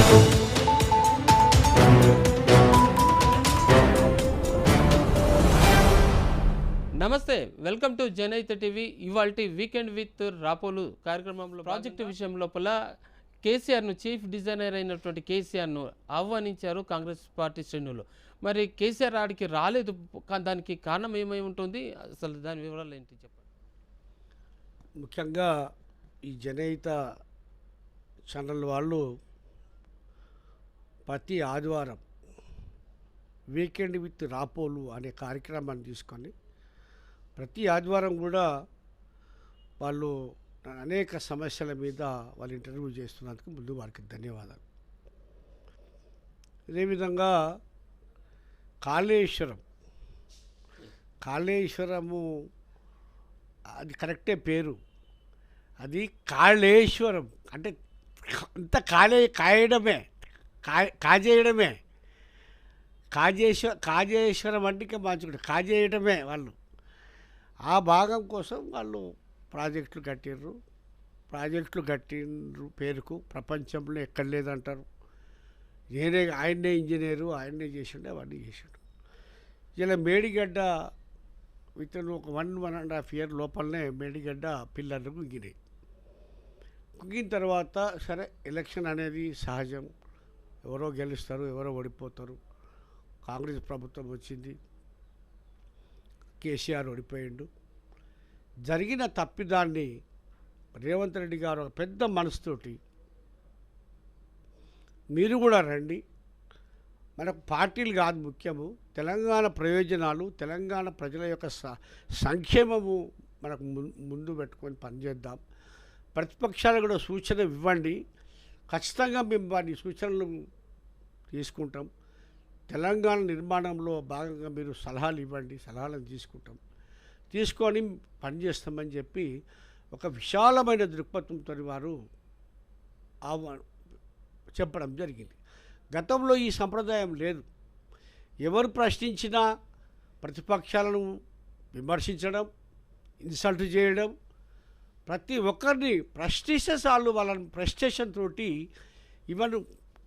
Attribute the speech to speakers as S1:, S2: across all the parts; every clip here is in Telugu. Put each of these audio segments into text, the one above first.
S1: నమస్తే, వెల్కమ్ టు జనైత టీవీ. ఇవాల్టి వీకెండ్ విత్ రాపోలు కార్యక్రమంలో ప్రాజెక్టు విషయం లోపల కేసీఆర్ను, చీఫ్ డిజైనర్ అయినటువంటి కేసీఆర్ను ఆహ్వానించారు కాంగ్రెస్ పార్టీ శ్రేణులు. మరి కేసీఆర్ ఆడికి రాలేదు, దానికి కారణం ఏమై ఉంటుంది, అసలు దాని వివరాలు ఏంటి చెప్పండి.
S2: ముఖ్యంగా ఈ జనహిత ఛానల్ వాళ్ళు ప్రతి ఆదివారం వీకెండ్ విత్ రాపోలు అనే కార్యక్రమాన్ని తీసుకొని ప్రతి ఆదివారం కూడా వాళ్ళు అనేక సమస్యల మీద వాళ్ళు ఇంటర్వ్యూ చేస్తున్నందుకు ముందు వారికి ధన్యవాదాలు. అదేవిధంగా కాళేశ్వరము అది కరెక్టే పేరు, అది కాళేశ్వరం అంటే అంత కాయడమే, కాజేయడమే. కాజేశ్వరం అంటే ఇంకా మంచిగా కాజేయడమే. వాళ్ళు ఆ భాగం కోసం వాళ్ళు ప్రాజెక్టులు కట్టిండ్రు పేరుకు. ప్రపంచంలో ఎక్కడ లేదంటారు. ఆయన్నే ఇంజనీరు, ఆయన్నే చేసిండు, అవన్నీ చేసిండు. ఇలా మేడిగడ్డ విత్ ఒక 1.5 year లోపలనే మేడిగడ్డ పిల్లర్లు కుంగినాయి. కుంగిన తర్వాత సరే, ఎలక్షన్ అనేది సహజం, ఎవరో గెలుస్తారు, ఎవరో ఓడిపోతారు. కాంగ్రెస్ ప్రభుత్వం వచ్చింది, కేసీఆర్ ఓడిపోయిండు. జరిగిన తప్పిదాన్ని రేవంత్ రెడ్డి గారు ఒక పెద్ద మనసుతోటి మీరు కూడా రండి, మనకు పార్టీలు కాదు ముఖ్యము, తెలంగాణ ప్రయోజనాలు, తెలంగాణ ప్రజల యొక్క సంక్షేమము మనకు ముందు పెట్టుకొని పనిచేద్దాం. ప్రతిపక్షాలు కూడా సూచన ఇవ్వండి, ఖచ్చితంగా మేము వారి సూచనలు తీసుకుంటాం. తెలంగాణ నిర్మాణంలో భాగంగా మీరు సలహాలు ఇవ్వండి, సలహాలను తీసుకొని పనిచేస్తామని చెప్పి ఒక విశాలమైన దృక్పథంతో వారు చెప్పడం జరిగింది. గతంలో ఈ సంప్రదాయం లేదు. ఎవరు ప్రశ్నించినా ప్రతిపక్షాలను విమర్శించడం, ఇన్సల్ట్ చేయడం, ప్రతి ఒక్కరిని ప్రశ్నిస్తే చాలు వాళ్ళని ప్రశ్నేషన్ తోటి ఈవెన్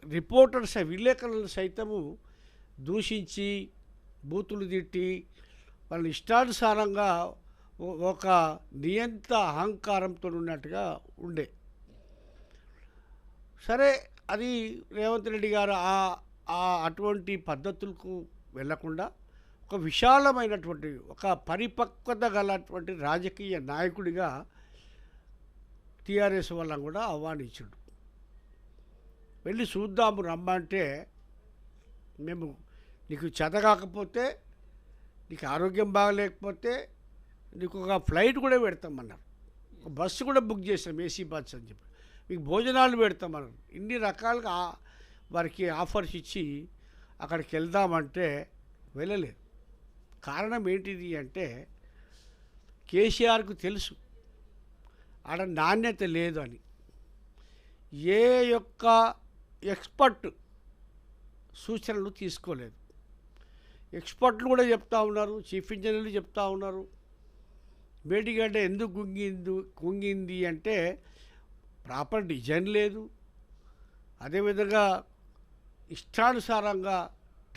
S2: రిపోర్టర్స్, విలేకరులను సైతము దూషించి బూతులు తిట్టి వాళ్ళ ఇష్టానుసారంగా ఒక నియంత అహంకారంతో ఉన్నట్టుగా ఉండే. సరే, అది రేవంత్ రెడ్డి గారు అటువంటి పద్ధతులకు వెళ్లకుండా ఒక విశాలమైనటువంటి, ఒక పరిపక్వత గలటువంటి రాజకీయ నాయకుడిగా టీఆర్ఎస్ వల్ల కూడా ఆహ్వానించాడు. వెళ్ళి చూద్దాము రమ్మంటే, మేము నీకు చేతకాకపోతే, నీకు ఆరోగ్యం బాగలేకపోతే నీకు ఒక ఫ్లైట్ కూడా పెడతామన్నారు, ఒక బస్సు కూడా బుక్ చేస్తాం, ఏసీ బస్ అని చెప్పి, మీకు భోజనాలు పెడతామన్నారు. ఇన్ని రకాలుగా వారికి ఆఫర్స్ ఇచ్చి అక్కడికి వెళ్దామంటే వెళ్ళలేదు. కారణం ఏంటిది అంటే, కేసీఆర్కు తెలుసు ఆడ నాణ్యత లేదు అని. ఏ యొక్క ఎక్స్పర్ట్ సూచనలు తీసుకోలేదు. ఎక్స్పర్ట్లు కూడా చెప్తా ఉన్నారు, చీఫ్ ఇంజనీర్లు చెప్తా ఉన్నారు, మేడిగడ్డ ఎందుకు కుంగింది అంటే ప్రాపర్ డిజైన్ లేదు, అదేవిధంగా ఇష్టానుసారంగా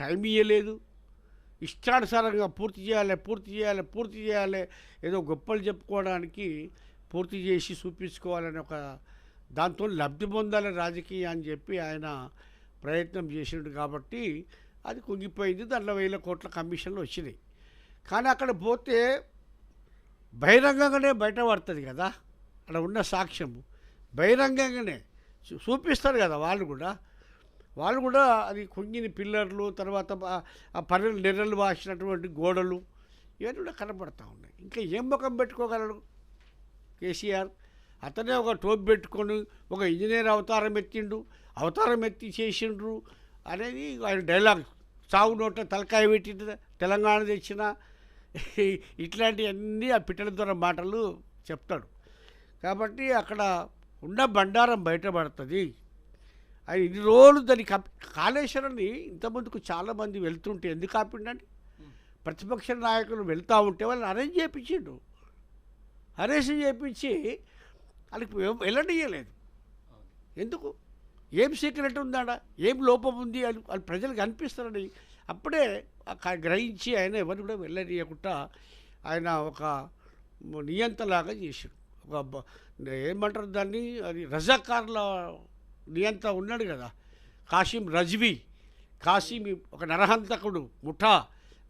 S2: టైం ఇవ్వలేదు, ఇష్టానుసారంగా పూర్తి చేయాలి, ఏదో గొప్పలు చెప్పుకోవడానికి పూర్తి చేసి చూపించుకోవాలని ఒక దాంతో లబ్ధి పొందాలి రాజకీయం అని చెప్పి ఆయన ప్రయత్నం చేసిండు. కాబట్టి అది కుంగిపోయింది. దాంట్లో 1000 కోట్ల కమిషన్లు వచ్చినాయి. కానీ అక్కడ పోతే బహిరంగంగానే బయటపడుతుంది కదా, అక్కడ ఉన్న సాక్ష్యము బహిరంగంగానే చూపిస్తారు కదా. వాళ్ళు కూడా అది కుంగిన పిల్లర్లు, తర్వాత ఆ పన్నెండు నెర్రలు వాసినటువంటి గోడలు, ఇవన్నీ కూడా కనపడతా ఉన్నాయి. ఇంకా ఏం ముఖం పెట్టుకోగలడు కేసీఆర్? అతనే ఒక టోప్ పెట్టుకొని ఒక ఇంజనీర్ అవతారం ఎత్తి చేసిండ్రు అనేది ఆయన డైలాగ్. సాగు నోట తలకాయ పెట్టిన తెలంగాణ తెచ్చిన ఇట్లాంటివన్నీ ఆ పిట్టల ద్వారా మాటలు చెప్తాడు. కాబట్టి అక్కడ ఉన్న బండారం బయటపడుతుంది. అది ఇన్ని రోజులు దాన్ని కాళేశ్వరాన్ని ఇంతమందికి చాలామంది వెళ్తుంటే ఎందుకు ఆపిండండి? ప్రతిపక్ష నాయకులు వెళ్తూ ఉంటే వాళ్ళని అరెస్ట్ చేయించిండు. అరెస్ట్ చేయించి వాళ్ళకి వెళ్ళనియలేదు. ఎందుకు? ఏం సీక్రెట్ ఉందాడా, ఏం లోపం ఉంది అని వాళ్ళు ప్రజలకు అనిపిస్తారని అప్పుడే గ్రహించి ఆయన ఎవరు కూడా వెళ్ళనీయకుండా ఆయన ఒక నియంతలాగా చేశాడు. ఏమంటారు దాన్ని, అది రజాకార్ల నియంత ఉన్నాడు కదా కాసిం రజ్వీ. కాసిం ఒక నరహంతకుడు, ముఠా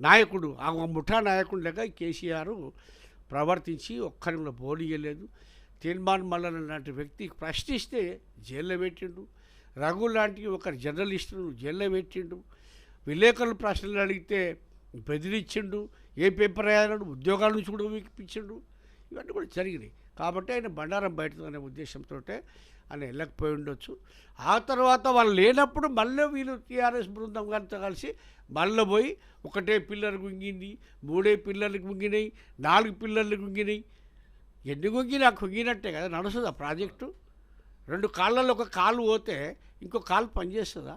S2: నాయకుడు. ఆ ముఠా నాయకుడు లేక కేసీఆర్ ప్రవర్తించి ఒక్కరి కూడా బోలియలేదు. తీర్మాన్ మల్లన్న లాంటి వ్యక్తి ప్రశ్నిస్తే జైల్లో పెట్టిండు. రఘు లాంటి ఒక జర్నలిస్టును జైల్లో పెట్టిండు. విలేకరులు ప్రశ్నలు అడిగితే బెదిరించిండు. ఏ పేపర్ అయ్యాడు, ఉద్యోగాల నుంచి కూడా వీకిపించిండు. ఇవన్నీ కూడా జరిగినాయి. కాబట్టి ఆయన బండారం బయటదనే ఉద్దేశంతో ఆయన వెళ్ళకపోయి ఉండొచ్చు. ఆ తర్వాత వాళ్ళు లేనప్పుడు మళ్ళీ వీళ్ళు టీఆర్ఎస్ బృందం గారితో కలిసి మళ్ళీ పోయి ఒకటే పిల్లలు గుంగింది, 3 పిల్లలు గుంగినాయి, 4 పిల్లలు గుంగినాయి. ఎన్ని గుంగినా కుంగినట్టే కదా నడుస్తుంది ఆ ప్రాజెక్టు. 2 కాళ్ళల్లో ఒక కాలు పోతే ఇంకో కాలు పనిచేస్తుందా?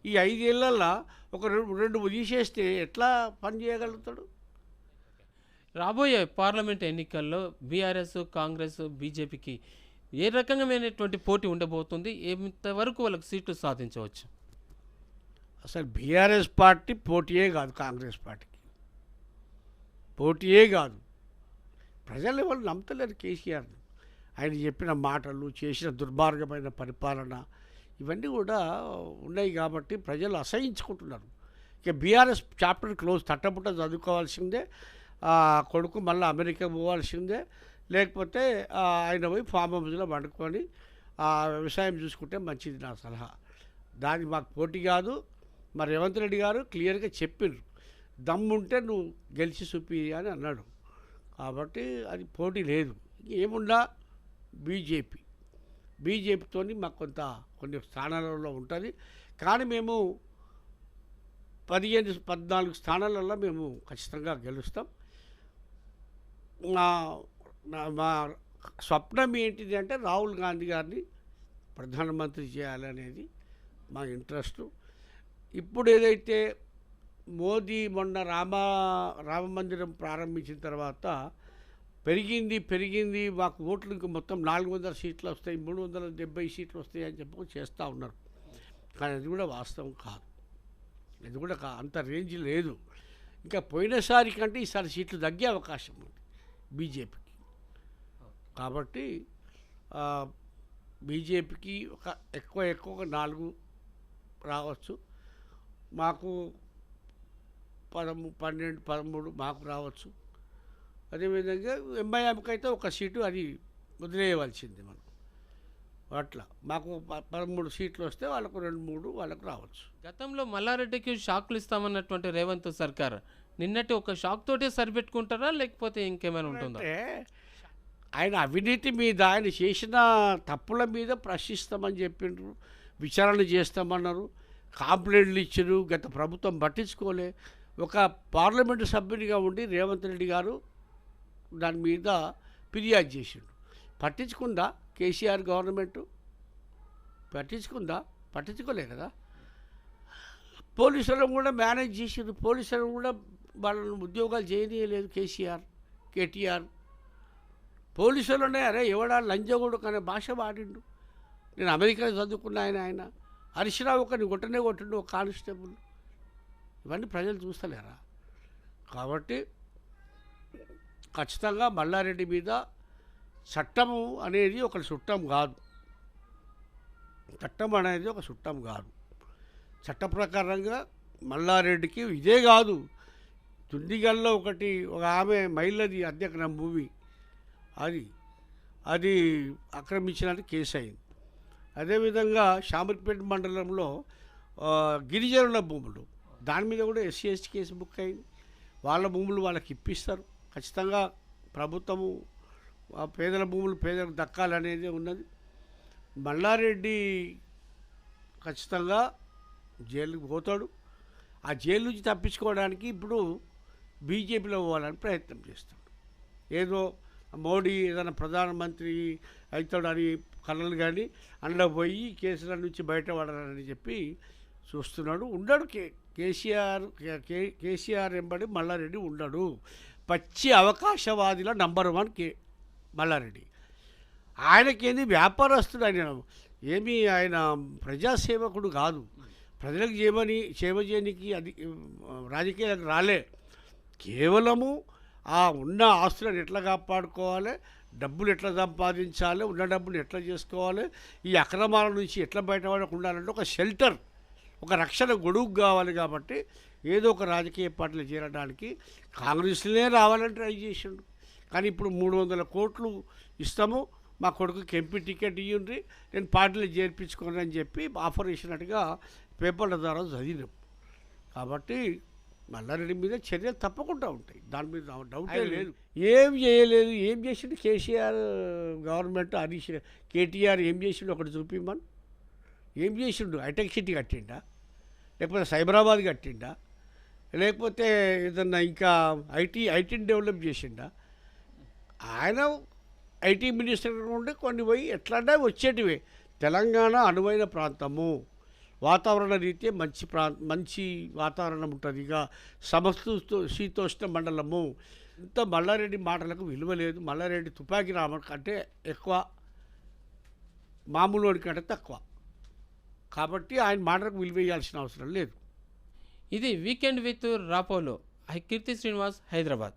S2: ఈ 5 ఏళ్ళల్లో ఒక 2 తీసేస్తే ఎట్లా పని చేయగలుగుతాడు?
S1: రాబోయే పార్లమెంట్ ఎన్నికల్లో బీఆర్ఎస్, కాంగ్రెస్, బీజేపీకి ఏ రకమైనటువంటి పోటీ ఉండబోతుంది? ఎంతవరకు వాళ్ళకి సీట్లు సాధించవచ్చు?
S2: అసలు బీఆర్ఎస్ పార్టీ పోటీయే కాదు, కాంగ్రెస్ పార్టీకి పోటీయే కాదు. ప్రజలు ఎవరు నమ్మతలేరు కేసీఆర్ని. ఆయన చెప్పిన మాటలు, చేసిన దుర్మార్గమైన పరిపాలన ఇవన్నీ కూడా ఉన్నాయి కాబట్టి ప్రజలు అసహించుకుంటున్నారు. ఇక బీఆర్ఎస్ చాప్టర్ క్లోజ్, తట్టబుట్ట చదువుకోవాల్సిందే. కొడుకు మళ్ళీ అమెరికా పోవాల్సిందే, లేకపోతే ఆయన పోయి ఫామ్ హౌస్లో పండుకొని వ్యవసాయం చూసుకుంటే మంచిది నా సలహా. దానికి మాకు పోటీ కాదు. మరి రేవంత్ రెడ్డి గారు క్లియర్గా చెప్పిండ్రు, దమ్ముంటే నువ్వు గెలిచి చూపి అని అన్నాడు. కాబట్టి అది పోటీ లేదు. ఏమున్నా బీజేపీతో మాకు కొన్ని స్థానాలలో ఉంటుంది. కానీ మేము 14 స్థానాలలో మేము ఖచ్చితంగా గెలుస్తాం. మా స్వప్నం ఏంటిది అంటే రాహుల్ గాంధీ గారిని ప్రధానమంత్రి చేయాలనేది మా ఇంట్రెస్ట్. ఇప్పుడు ఏదైతే మోదీ మొన్న రామ మందిరం ప్రారంభించిన తర్వాత పెరిగింది మాకు ఓట్లు ఇంకా మొత్తం 400 సీట్లు వస్తాయి, 370 సీట్లు వస్తాయి అని చెప్పి చేస్తూ ఉన్నారు. కానీ అది కూడా వాస్తవం కాదు. ఇది కూడా అంత రేంజ్ లేదు. ఇంకా పోయినసారి కంటే ఈసారి సీట్లు తగ్గే అవకాశం ఉంది బీజేపీకి. కాబట్టి బీజేపీకి ఎక్కువ 4 రావచ్చు. మాకు 12, 13 మాకు రావచ్చు. అదేవిధంగా ఎంఐఎంకి అయితే 1 సీటు అది వదిలేయవలసింది మనం. అట్లా మాకు 13 సీట్లు వస్తే వాళ్ళకు 2-3 వాళ్ళకు రావచ్చు.
S1: గతంలో మల్లారెడ్డికి షాక్లు ఇస్తామన్నటువంటి రేవంత్ సర్కార్ నిన్నటి ఒక షాక్ తోటే సరిపెట్టుకుంటారా, లేకపోతే ఇంకేమైనా ఉంటుందా?
S2: అంటే ఆయన అవినీతి మీద, ఆయన చేసిన తప్పుల మీద ప్రశ్నిస్తామని చెప్పిండ్రు, విచారణ చేస్తామన్నారు, కంప్లైంట్లు ఇచ్చారు. గత ప్రభుత్వం పట్టించుకోలే. ఒక పార్లమెంటు సభ్యునిగా ఉండి రేవంత్ రెడ్డి గారు దాని మీద ఫిర్యాదు చేసిండు. పట్టించుకుందా కేసీఆర్ గవర్నమెంటు? పట్టించుకోలే కదా. పోలీసులను కూడా మేనేజ్ చేసిండు. పోలీసులను కూడా వాళ్ళని ఉద్యోగాలు చేయనీయలేదు కేటీఆర్. పోలీసులోనే అరే ఎవడా లంజగొడు అనే భాష వాడిండు. నేను అమెరికాలో చదువుకున్న ఆయన హరీష్రావు ఒకరిని కొట్టిండు, ఒక కానిస్టేబుల్. ఇవన్నీ ప్రజలు చూస్తలేరా? కాబట్టి ఖచ్చితంగా మల్లారెడ్డి మీద చట్టము అనేది ఒక చుట్టం కాదు. చట్ట ప్రకారంగా మల్లారెడ్డికి ఇదే కాదు, దుండిగల్లో ఒక ఆమె మహిళది అద్దెకరం భూమి అది ఆక్రమించినట్టు కేసు అయింది. అదేవిధంగా శామర్పేట మండలంలో గిరిజనుల భూములు, దాని మీద కూడా ఎస్సీ ఎస్టీ కేసు బుక్ అయింది. వాళ్ళ భూములు వాళ్ళకి ఇప్పిస్తారు. ఖచ్చితంగా ప్రభుత్వము పేదల భూములు పేదలకు దక్కాలనేది ఉన్నది. మల్లారెడ్డి ఖచ్చితంగా జైలుకి పోతాడు. ఆ జైలు నుంచి తప్పించుకోవడానికి ఇప్పుడు బీజేపీలో పోవాలని ప్రయత్నం చేస్తాడు. ఏదో మోడీ ఏదైనా ప్రధానమంత్రి అవుతాడని కలలు కానీ అందులో పోయి కేసుల నుంచి బయటపడాలని చెప్పి చూస్తున్నాడు. ఉండడు కేసీఆర్ వెంబడి మల్లారెడ్డి ఉండడు. పచ్చి అవకాశవాదిలో నంబర్ 1 మల్లారెడ్డి. ఆయనకేంది వ్యాపారస్తుడు. ఆయన ఏమీ ఆయన ప్రజాసేవకుడు కాదు. ప్రజలకు సేవ చేయడానికి అది రాజకీయాలకు రాలే. కేవలము ఆ ఉన్న ఆస్తులను ఎట్లా కాపాడుకోవాలి, డబ్బులు ఎట్లా సంపాదించాలి, ఉన్న డబ్బులు ఎట్లా చేసుకోవాలి, ఈ అక్రమాల నుంచి ఎట్లా బయటపడకుండా ఉండాలంటే ఒక షెల్టర్, ఒక రక్షణ గొడుగు కావాలి. కాబట్టి ఏదో ఒక రాజకీయ పార్టీలు చేరడానికి కాంగ్రెస్లోనే రావాలని ట్రై చేసిండు. కానీ ఇప్పుడు 300 కోట్లు ఇస్తాము, మా కొడుకుకి ఎంపీ టికెట్ ఇవ్వండి, నేను పార్టీలో చేర్పించుకోను అని చెప్పి ఆఫర్ ఇచ్చినట్టుగా పేపర్ల ద్వారా చదివినాం. కాబట్టి మల్లారెడ్డి మీద చర్యలు తప్పకుండా ఉంటాయి, దాని మీద డౌటే లేదు. ఏం చేయలేదు. ఏం చేసిండు కేసీఆర్ గవర్నమెంట్, హరీష్ కేటీఆర్ ఏం చేసిండు ఒకటి చూపిమ్మను. ఏం చేసిండు? హైటెక్ సిటీ కట్టిండా, లేకపోతే సైబరాబాద్ కట్టిండా, లేకపోతే ఏదన్నా ఇంకా ఐటీని డెవలప్ చేసిండా? ఆయన ఐటీ మినిస్టర్ నుండి కొన్ని పోయి ఎట్లా వచ్చేటివే. తెలంగాణ అనువైన ప్రాంతము, వాతావరణ రీత్యా మంచి వాతావరణం ఉంటుంది. ఇక శీతోష్ణ మండలము. ఇంత మల్లారెడ్డి మాటలకు విలువ లేదు. మల్లారెడ్డి తుపాకీ రామ కంటే ఎక్కువ, మామూలు కంటే తక్కువ. కాబట్టి ఆయన మాటలకు విలువ వేయాల్సిన అవసరం లేదు.
S1: ఇది వీకెండ్ విత్ రాపోలో. కీర్తి శ్రీనివాస్, హైదరాబాద్.